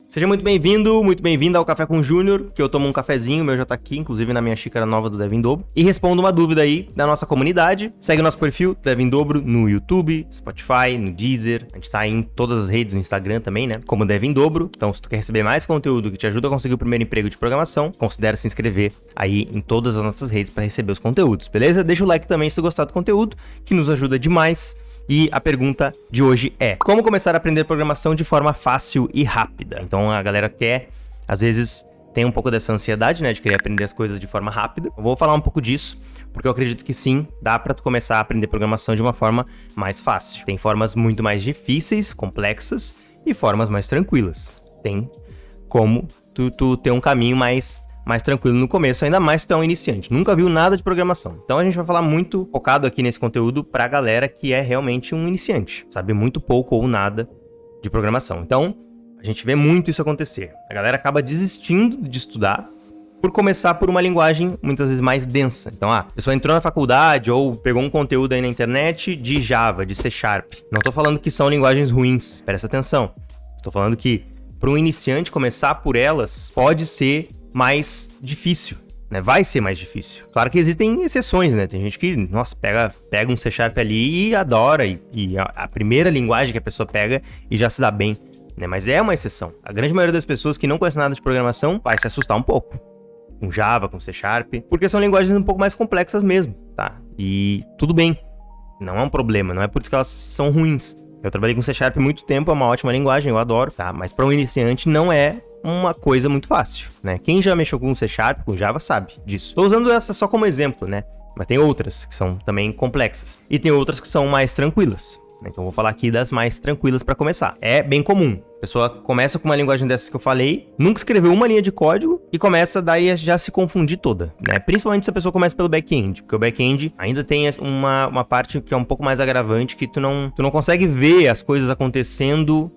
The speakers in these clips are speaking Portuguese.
Seja muito bem-vindo, muito bem-vinda ao Café com Júnior, que eu tomo um cafezinho, o meu já tá aqui, inclusive na minha xícara nova do Devin Dobro, e respondo uma dúvida aí da nossa comunidade. Segue o nosso perfil, Devin Dobro, no YouTube, Spotify, no Deezer, a gente tá em todas as redes, no Instagram também, né, como Devin Dobro. Então, se tu quer receber mais conteúdo que te ajuda a conseguir o primeiro emprego de programação, considere se inscrever aí em todas as nossas redes para receber os conteúdos, beleza? Deixa o like também se tu gostar do conteúdo, que nos ajuda demais. E a pergunta de hoje é: como começar a aprender programação de forma fácil e rápida? Então a galera quer, às vezes, tem um pouco dessa ansiedade, né, de querer aprender as coisas de forma rápida. Eu vou falar um pouco disso, porque eu acredito que sim, dá pra tu começar a aprender programação de uma forma mais fácil. Tem formas muito mais difíceis, complexas, e formas mais tranquilas. Tem como tu ter um caminho mais tranquilo no começo, ainda mais se tu é um iniciante, nunca viu nada de programação. Então a gente vai falar muito focado aqui nesse conteúdo pra galera que é realmente um iniciante, sabe muito pouco ou nada de programação. Então a gente vê muito isso acontecer. A galera acaba desistindo de estudar por começar por uma linguagem muitas vezes mais densa. Então, a pessoa entrou na faculdade ou pegou um conteúdo aí na internet de Java, de C#. Não tô falando que são linguagens ruins, presta atenção. Estou falando que para um iniciante começar por elas pode ser mais difícil, né? Vai ser mais difícil. Claro que existem exceções, né? Tem gente que, nossa, pega um C# ali e adora, e a primeira linguagem que a pessoa pega e já se dá bem, né? Mas é uma exceção. A grande maioria das pessoas que não conhecem nada de programação vai se assustar um pouco com Java, com C#, porque são linguagens um pouco mais complexas mesmo, tá? E tudo bem, não é um problema, não é por isso que elas são ruins. Eu trabalhei com C# muito tempo, é uma ótima linguagem, eu adoro, tá? Mas para um iniciante não é uma coisa muito fácil, né? Quem já mexeu com C#, com Java, sabe disso. Tô usando essa só como exemplo, né? Mas tem outras que são também complexas. E tem outras que são mais tranquilas, né? Então vou falar aqui das mais tranquilas para começar. É bem comum. A pessoa começa com uma linguagem dessas que eu falei, nunca escreveu uma linha de código e começa daí a já se confundir toda, né? Principalmente se a pessoa começa pelo back-end, porque o back-end ainda tem uma parte que é um pouco mais agravante, que tu não consegue ver as coisas acontecendo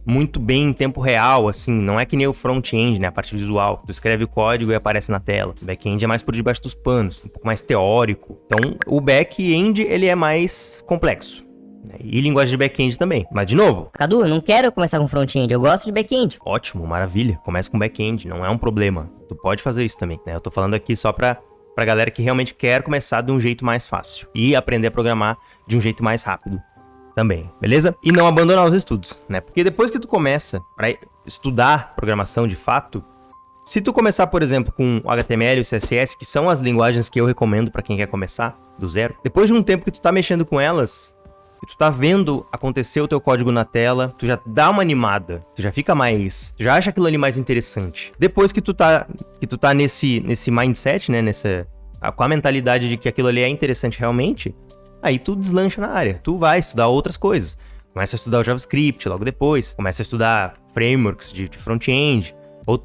muito bem em tempo real, assim, não é que nem o front-end, né, a parte visual. Tu escreve o código e aparece na tela. O back-end é mais por debaixo dos panos, um pouco mais teórico. Então, o back-end, ele é mais complexo, né? E linguagem de back-end também. Mas, de novo... Cadu, eu não quero começar com front-end, eu gosto de back-end. Ótimo, maravilha. Começa com back-end, não é um problema. Tu pode fazer isso também, né? Eu tô falando aqui só pra galera que realmente quer começar de um jeito mais fácil e aprender a programar de um jeito mais rápido também, beleza? E não abandonar os estudos, né? Porque depois que tu começa para estudar programação de fato, se tu começar, por exemplo, com o HTML e o CSS, que são as linguagens que eu recomendo para quem quer começar do zero, depois de um tempo que tu tá mexendo com elas, e tu tá vendo acontecer o teu código na tela, tu já dá uma animada, tu já fica mais, tu já acha aquilo ali mais interessante. Depois que tu tá nesse mindset, né, com a mentalidade de que aquilo ali é interessante realmente, aí tu deslancha na área, tu vai estudar outras coisas. Começa a estudar o JavaScript logo depois, começa a estudar frameworks de front-end,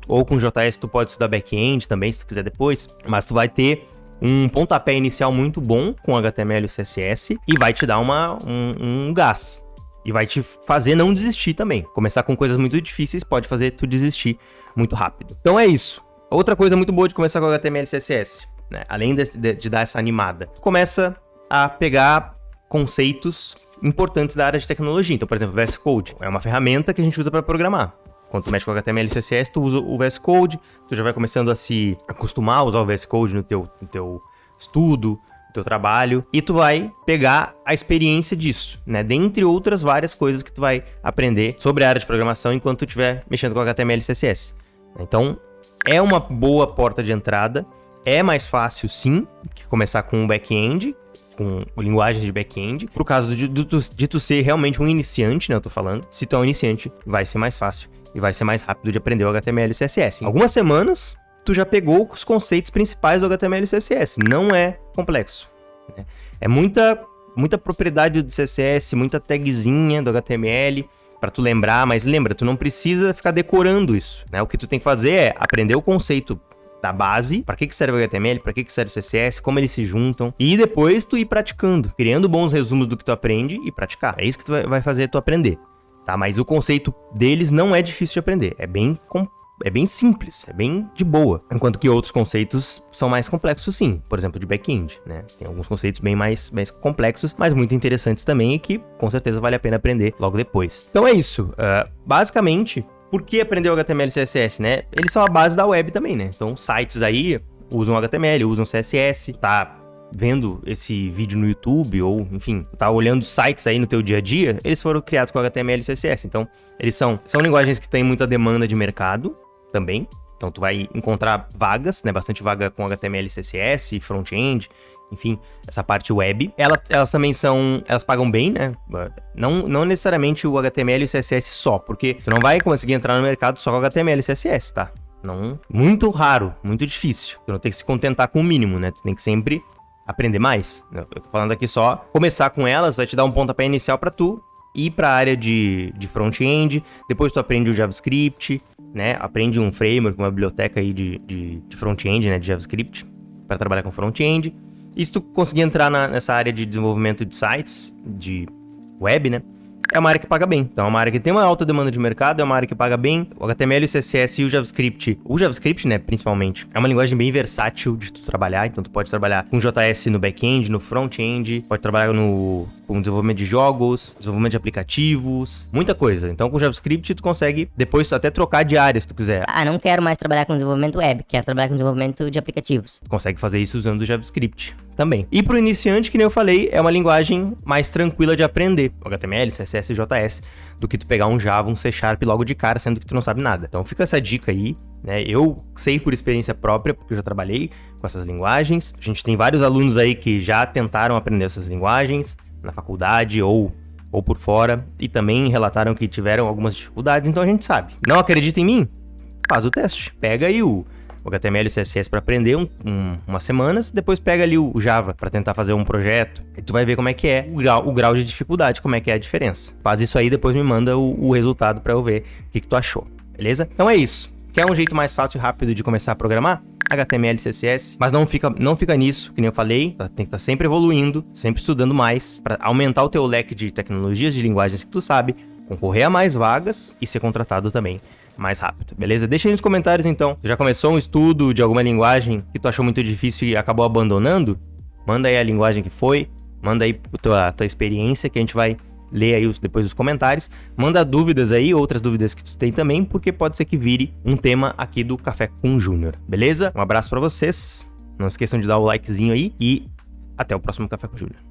ou com JS tu pode estudar back-end também, se tu quiser depois, mas tu vai ter um pontapé inicial muito bom com HTML e CSS e vai te dar um gás. E vai te fazer não desistir também. Começar com coisas muito difíceis pode fazer tu desistir muito rápido. Então é isso. Outra coisa muito boa de começar com HTML e CSS, né? Além de dar essa animada, tu começa a pegar conceitos importantes da área de tecnologia. Então, por exemplo, VS Code é uma ferramenta que a gente usa para programar. Quando tu mexe com HTML e CSS, tu usa o VS Code, tu já vai começando a se acostumar a usar o VS Code no teu estudo, no teu trabalho, e tu vai pegar a experiência disso, né? Dentre outras várias coisas que tu vai aprender sobre a área de programação enquanto tu estiver mexendo com HTML e CSS. Então, é uma boa porta de entrada, é mais fácil sim que começar com o back-end, com linguagem de back-end. Por caso de tu ser realmente um iniciante, né, eu tô falando, se tu é um iniciante, vai ser mais fácil e vai ser mais rápido de aprender o HTML e CSS. Em algumas semanas, tu já pegou os conceitos principais do HTML e CSS. Não é complexo, né? É muita propriedade do CSS, muita tagzinha do HTML para tu lembrar, mas lembra, tu não precisa ficar decorando isso, né? O que tu tem que fazer é aprender o conceito da base, para que serve o HTML, para que serve o CSS, como eles se juntam, e depois tu ir praticando, criando bons resumos do que tu aprende e praticar. É isso que tu vai fazer tu aprender, tá? Mas o conceito deles não é difícil de aprender, é bem simples, é bem de boa. Enquanto que outros conceitos são mais complexos sim, por exemplo, de back-end, né? Tem alguns conceitos bem mais complexos, mas muito interessantes também e que com certeza vale a pena aprender logo depois. Então é isso, basicamente... por que aprender o HTML e CSS, né? Eles são a base da web também, né? Então, sites aí usam HTML, usam CSS, tá vendo esse vídeo no YouTube ou, enfim, tá olhando sites aí no teu dia a dia, eles foram criados com HTML e CSS. Então, eles são linguagens que têm muita demanda de mercado também. Então, tu vai encontrar vagas, né? Bastante vaga com HTML e CSS, front-end, enfim, essa parte web. Elas também elas pagam bem, né? Não necessariamente o HTML e o CSS só, porque tu não vai conseguir entrar no mercado só com HTML e CSS, tá? Não, muito raro, muito difícil. Tu não tem que se contentar com o mínimo, né? Tu tem que sempre aprender mais. Eu tô falando aqui só, começar com elas vai te dar um pontapé inicial pra tu ir pra área de front-end, depois tu aprende o JavaScript, né? Aprende um framework, uma biblioteca aí de front-end, né? De JavaScript, pra trabalhar com front-end. E se tu conseguir entrar nessa área de desenvolvimento de sites, de web, né? É uma área que paga bem. Então é uma área que tem uma alta demanda de mercado, é uma área que paga bem. O HTML, o CSS e o JavaScript, né, principalmente, é uma linguagem bem versátil de tu trabalhar. Então tu pode trabalhar com JS no back-end, no front-end, pode trabalhar com desenvolvimento de jogos, desenvolvimento de aplicativos, muita coisa. Então com JavaScript tu consegue depois até trocar de área se tu quiser. Ah, não quero mais trabalhar com desenvolvimento web, quero trabalhar com desenvolvimento de aplicativos. Tu consegue fazer isso usando o JavaScript também. E pro iniciante, que nem eu falei, é uma linguagem mais tranquila de aprender. O HTML, CSS e JS, do que tu pegar um Java, um C# logo de cara, sendo que tu não sabe nada. Então fica essa dica aí, né? Eu sei por experiência própria, porque eu já trabalhei com essas linguagens. A gente tem vários alunos aí que já tentaram aprender essas linguagens na faculdade ou por fora, e também relataram que tiveram algumas dificuldades, então a gente sabe. Não acredita em mim? Faz o teste. Pega aí o HTML e o CSS para aprender umas semanas, depois pega ali o Java para tentar fazer um projeto, e tu vai ver como é que é o grau de dificuldade, como é que é a diferença. Faz isso aí, depois me manda o resultado para eu ver o que tu achou, beleza? Então é isso. Quer um jeito mais fácil e rápido de começar a programar? HTML e CSS, mas não fica nisso, que nem eu falei, tem que estar sempre evoluindo, sempre estudando mais, para aumentar o teu leque de tecnologias, de linguagens que tu sabe, concorrer a mais vagas e ser contratado também mais rápido, beleza? Deixa aí nos comentários então, já começou um estudo de alguma linguagem que tu achou muito difícil e acabou abandonando? Manda aí a linguagem que foi, manda aí a tua experiência, que a gente vai ler aí depois os comentários. Manda dúvidas aí, outras dúvidas que tu tem também, porque pode ser que vire um tema aqui do Café com Júnior, beleza? Um abraço pra vocês, não esqueçam de dar o likezinho aí e até o próximo Café com Júnior.